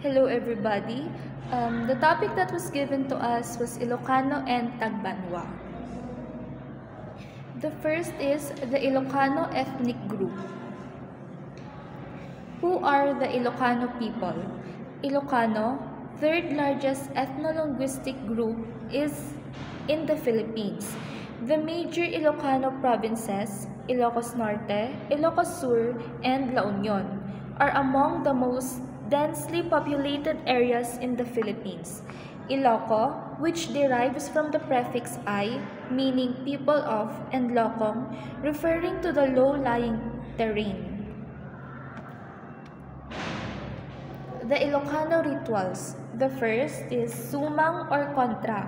Hello everybody. The topic that was given to us was Ilocano and Tagbanwa. The first is the Ilocano ethnic group. Who are the Ilocano people? Ilocano, third largest ethno-linguistic group, is in the Philippines. The major Ilocano provinces, Ilocos Norte, Ilocos Sur, and La Union, are among the most densely populated areas in the Philippines. Iloco, which derives from the prefix I, meaning people of, and locom, referring to the low-lying terrain. The Ilocano rituals. The first is sumang or contra.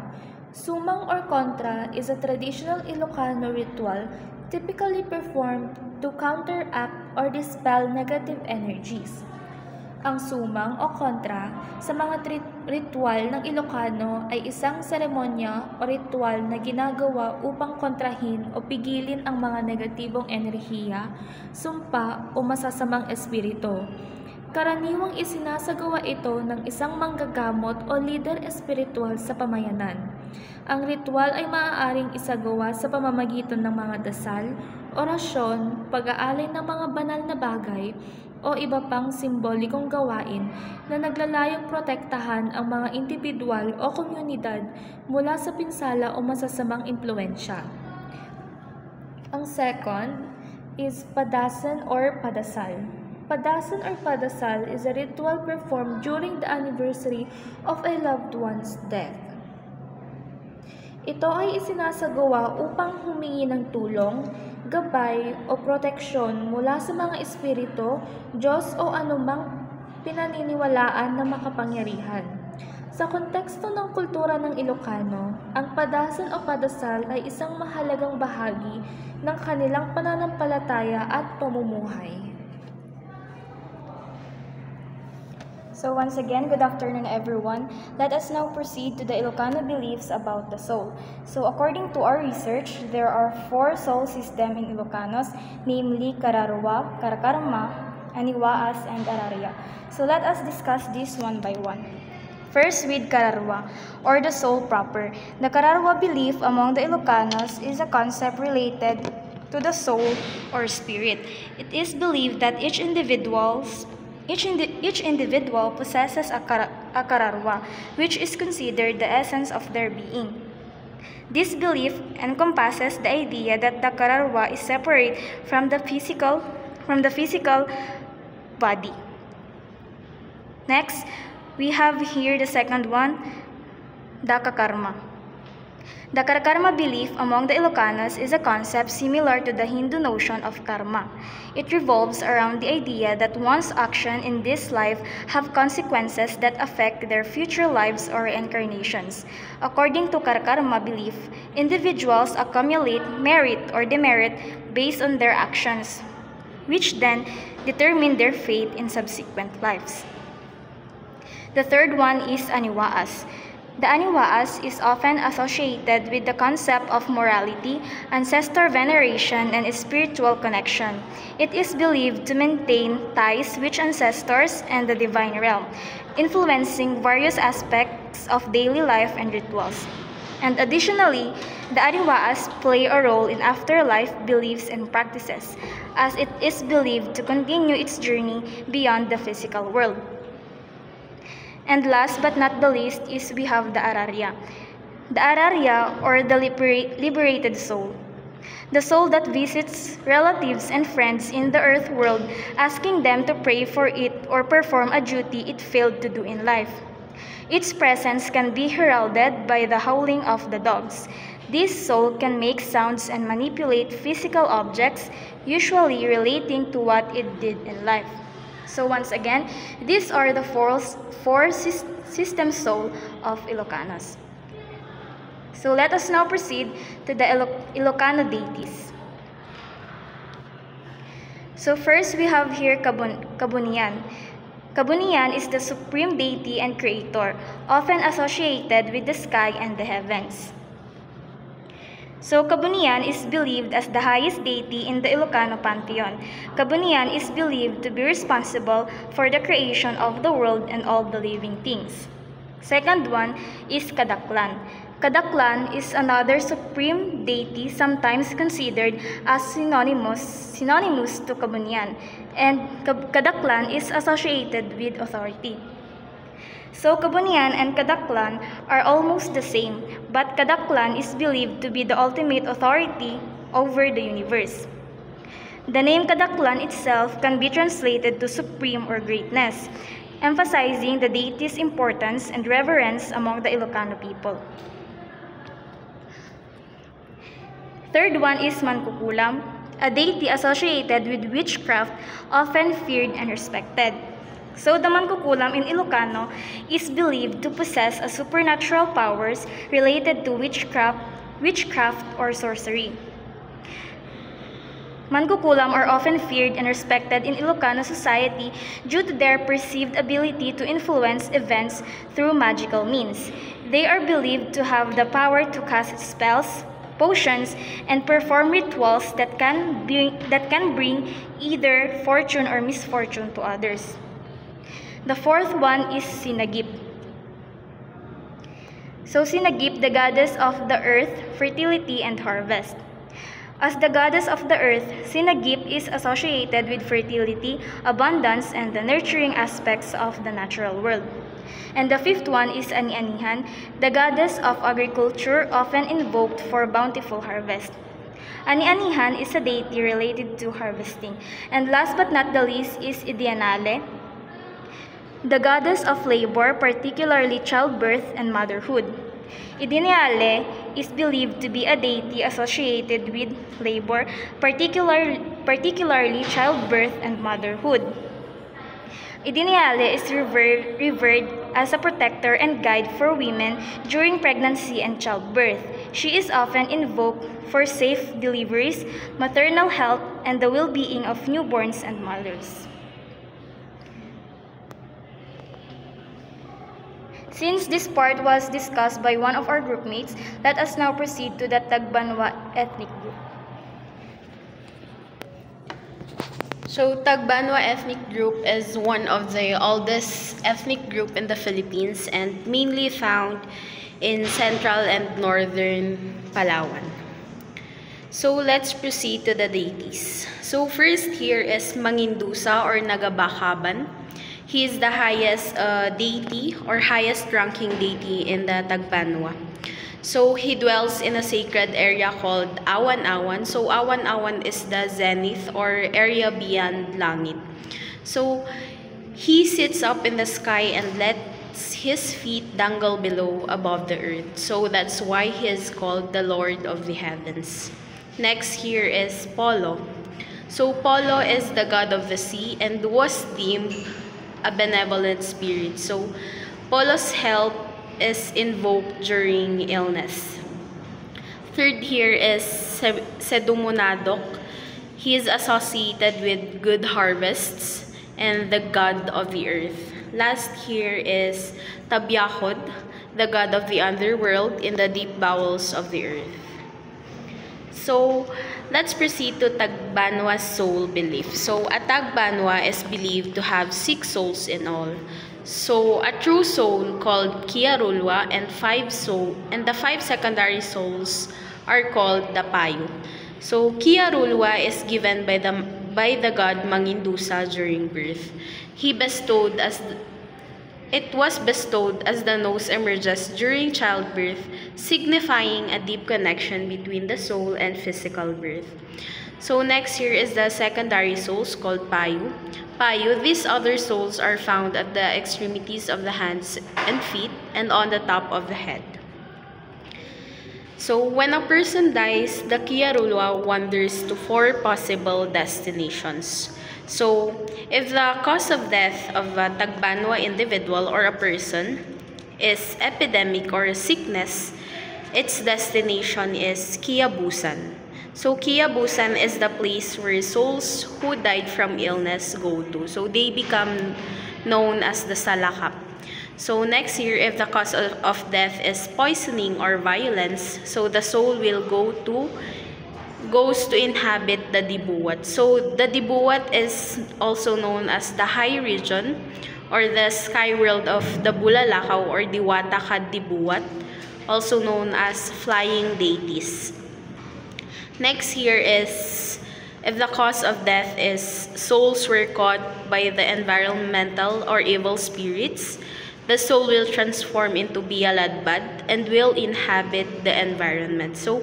Sumang or contra is a traditional Ilocano ritual typically performed to counteract or dispel negative energies. Ang sumang o kontra sa mga ritual ng Ilocano ay isang seremonya o ritual na ginagawa upang kontrahin o pigilin ang mga negatibong enerhiya, sumpa o masasamang espiritu. Karaniwang isinasagawa ito ng isang manggagamot o leader espiritual sa pamayanan. Ang ritual ay maaaring isagawa sa pamamagitan ng mga dasal, orasyon, pag-aalay ng mga banal na bagay, o iba pang simbolikong gawain na naglalayong protektahan ang mga individual o komunidad mula sa pinsala o masasamang impluensya. Ang second is padasan or padasal. Padasan or padasal is a ritual performed during the anniversary of a loved one's death. Ito ay isinasagawa upang humingi ng tulong, gabay o proteksyon mula sa mga espiritu, Diyos o anumang pinaniniwalaan na makapangyarihan. Sa konteksto ng kultura ng Ilocano, ang padasan o padasal ay isang mahalagang bahagi ng kanilang pananampalataya at pamumuhay. So once again, good afternoon everyone. Let us now proceed to the Ilocano beliefs about the soul. So according to our research, there are 4 soul systems in Ilocanos, namely Kararwa, Karakarma, Aniwaas, and Araria. So let us discuss this one by one. First with Kararwa, or the soul proper. The Kararwa belief among the Ilocanos is a concept related to the soul or spirit. It is believed that each individual possesses a kararwa, which is considered the essence of their being. This belief encompasses the idea that the kararwa is separate from the physical body. Next, we have here the second one, the kakarma. The karma belief among the Ilocanos is a concept similar to the Hindu notion of karma. It revolves around the idea that one's action in this life have consequences that affect their future lives or reincarnations. According to karma belief, individuals accumulate merit or demerit based on their actions, which then determine their fate in subsequent lives. The third one is aniwaas. The Aniwaas is often associated with the concept of morality, ancestor veneration, and spiritual connection. It is believed to maintain ties with ancestors and the divine realm, influencing various aspects of daily life and rituals. And additionally, the Aniwaas play a role in afterlife beliefs and practices, as it is believed to continue its journey beyond the physical world. And last but not the least is we have the Araria. The Araria, or the liberated soul. The soul that visits relatives and friends in the earth world, asking them to pray for it or perform a duty it failed to do in life. Its presence can be heralded by the howling of the dogs. This soul can make sounds and manipulate physical objects, usually relating to what it did in life. So once again, these are the four system soul of Ilocanos. So let us now proceed to the Ilocano deities. So first we have here Kabunian. Kabunian is the supreme deity and creator, often associated with the sky and the heavens. So, Kabunian is believed as the highest deity in the Ilocano pantheon. Kabunian is believed to be responsible for the creation of the world and all the living things. Second one is Kadaklan. Kadaklan is another supreme deity sometimes considered as synonymous to Kabunian, and Kadaklan is associated with authority. So Kabunian and Kadaklan are almost the same, but Kadaklan is believed to be the ultimate authority over the universe. The name Kadaklan itself can be translated to supreme or greatness, emphasizing the deity's importance and reverence among the Ilocano people. Third one is Mankukulam, a deity associated with witchcraft, often feared and respected. So the Mankukulam in Ilocano is believed to possess a supernatural powers related to witchcraft or sorcery. Mankukulam are often feared and respected in Ilocano society due to their perceived ability to influence events through magical means. They are believed to have the power to cast spells, potions, and perform rituals that can bring either fortune or misfortune to others. The fourth one is Sinagip. So Sinagip, the goddess of the earth, fertility, and harvest. As the goddess of the earth, Sinagip is associated with fertility, abundance, and the nurturing aspects of the natural world. And the fifth one is Ani-Anihan, the goddess of agriculture, often invoked for bountiful harvest. Ani-Anihan is a deity related to harvesting. And last but not the least is Idianale, the goddess of labor, particularly childbirth and motherhood. Idianale is believed to be a deity associated with labor, particularly childbirth and motherhood. Idianale is revered as a protector and guide for women during pregnancy and childbirth. She is often invoked for safe deliveries, maternal health, and the well-being of newborns and mothers. Since this part was discussed by one of our groupmates, let us now proceed to the Tagbanwa ethnic group. So, Tagbanwa ethnic group is one of the oldest ethnic group in the Philippines and mainly found in central and northern Palawan. So, let's proceed to the deities. So, first here is Mangindusa or Nagabakaban. He is the highest deity or highest ranking deity in the Tagbanwa. So he dwells in a sacred area called Awan-Awan. So Awan-Awan is the zenith or area beyond langit. So he sits up in the sky and lets his feet dangle below above the earth. So that's why he is called the Lord of the Heavens. Next here is Polo. So Polo is the god of the sea and was deemed a benevolent spirit. So Polo's help is invoked during illness. Third here is Sedumunadok. He is associated with good harvests and the god of the earth. Last here is Tabyakod, the god of the underworld in the deep bowels of the earth. So, let's proceed to Tagbanwa's soul belief. So, a Tagbanwa is believed to have 6 souls in all. So, a true soul called Kiarulwa and the 5 secondary souls are called the Payo. So, Kiarulwa is given by the god Mangindusa during birth. It was bestowed as the nose emerges during childbirth, signifying a deep connection between the soul and physical birth. So next here is the secondary souls called Payo. Payo, these other souls are found at the extremities of the hands and feet and on the top of the head. So when a person dies, the Kiarulwa wanders to 4 possible destinations. So, if the cause of death of a Tagbanwa individual or a person is epidemic or a sickness, its destination is Kiabusan. So, Kiabusan is the place where souls who died from illness go to. So, they become known as the Salakap. So next here, if the cause of death is poisoning or violence, so the soul will goes to inhabit the dibuwat. So the dibuwat is also known as the high region or the sky world of the Bulalakaw or Diwata Kadibuwat, also known as flying deities. Next here is if the cause of death is souls were caught by the environmental or evil spirits, the soul will transform into Bialadbad and will inhabit the environment. So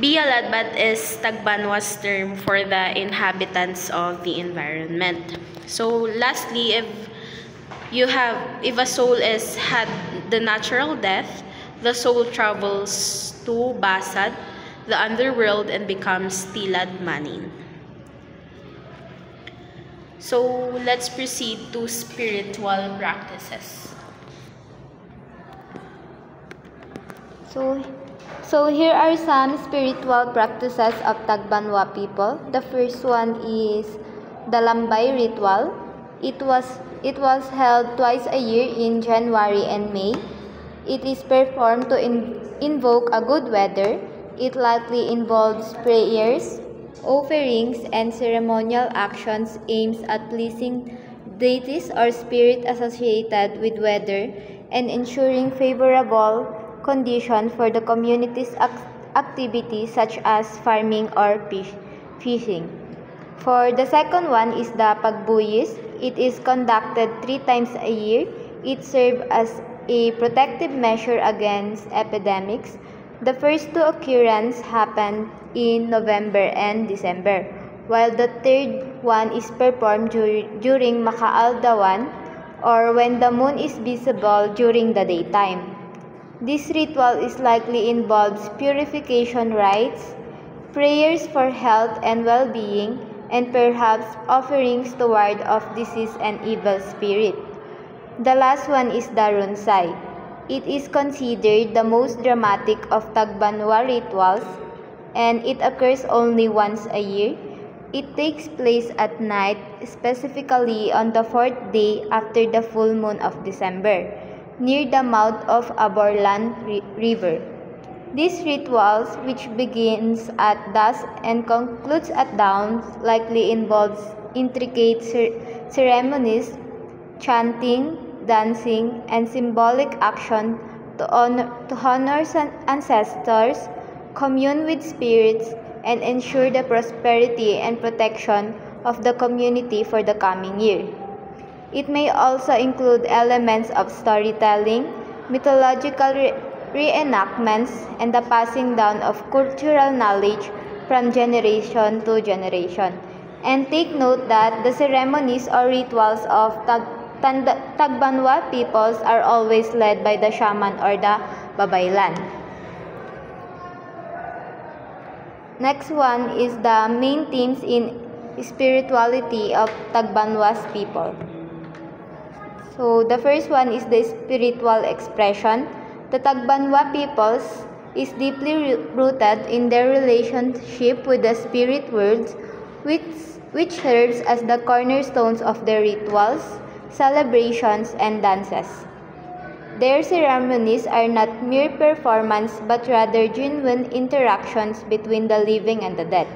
Bialadbad is Tagbanwa's term for the inhabitants of the environment. So lastly, if a soul had the natural death, the soul travels to Basad, the underworld, and becomes Tilad Manin. So let's proceed to spiritual practices. So here are some spiritual practices of Tagbanwa people. The first one is the Lambay ritual. It was held twice a year in January and May. It is performed to invoke a good weather. It likely involves prayers, offerings, and ceremonial actions aimed at pleasing deities or spirit associated with weather and ensuring favorable condition for the community's activities such as farming or fishing. For the second one is the Pagbuyis. It is conducted 3 times a year. It serves as a protective measure against epidemics. The first 2 occurrences happened in November and December, while the third one is performed during Makaaldawan or when the moon is visible during the daytime. This ritual is likely involves purification rites, prayers for health and well-being, and perhaps offerings to ward off disease and evil spirit. The last one is the Runsay. It is considered the most dramatic of Tagbanwa rituals, and it occurs only once a year. It takes place at night, specifically on the 4th day after the full moon of December, near the mouth of Aborlan River. These rituals, which begins at dusk and concludes at dawn, likely involves intricate ceremonies, chanting, dancing, and symbolic action to honor ancestors, commune with spirits, and ensure the prosperity and protection of the community for the coming year. It may also include elements of storytelling, mythological reenactments, and the passing down of cultural knowledge from generation to generation. And take note that the ceremonies or rituals of Tagbanwa peoples are always led by the shaman or the babaylan. Next one is the main themes in spirituality of Tagbanwa's people. So the first one is the spiritual expression. The Tagbanwa peoples is deeply rooted in their relationship with the spirit world, which serves as the cornerstones of their rituals, celebrations, and dances. Their ceremonies are not mere performance but rather genuine interactions between the living and the dead.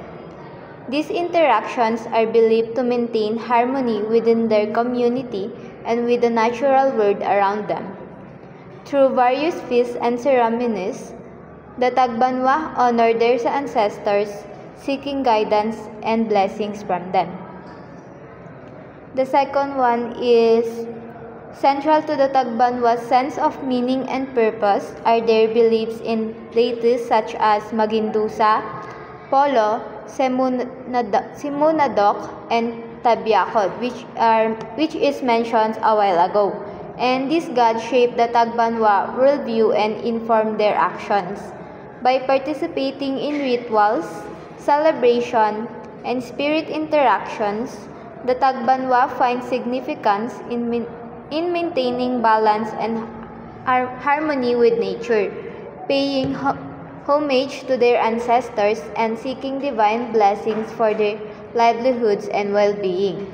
These interactions are believed to maintain harmony within their community and with the natural world around them. Through various feasts and ceremonies, the Tagbanwa honor their ancestors, seeking guidance and blessings from them. The second one is central to the Tagbanwa's sense of meaning and purpose are their beliefs in deities such as Magindusa, Polo, Simunadok, and Tabyakod, which is mentioned a while ago. And these gods shape the Tagbanwa worldview and inform their actions. By participating in rituals, celebration, and spirit interactions, the Tagbanwa find significance in maintaining balance and harmony with nature, paying homage to their ancestors and seeking divine blessings for their livelihoods and well-being.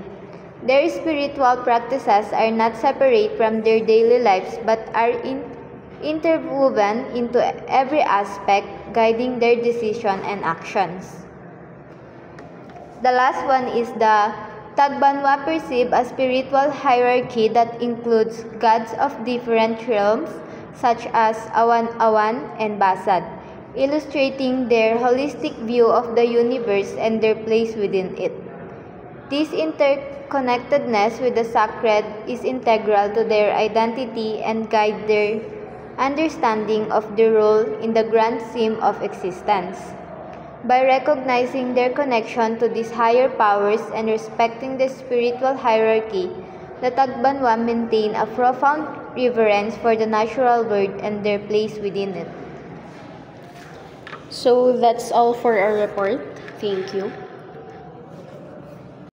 Their spiritual practices are not separate from their daily lives but are interwoven into every aspect, guiding their decision and actions. The last one is the Tagbanwa perceive a spiritual hierarchy that includes gods of different realms such as Awan-Awan and Basad, illustrating their holistic view of the universe and their place within it. This interconnectedness with the sacred is integral to their identity and guide their understanding of their role in the grand scheme of existence. By recognizing their connection to these higher powers and respecting the spiritual hierarchy, the Tagbanwa maintain a profound reverence for the natural world and their place within it. So that's all for our report. Thank you.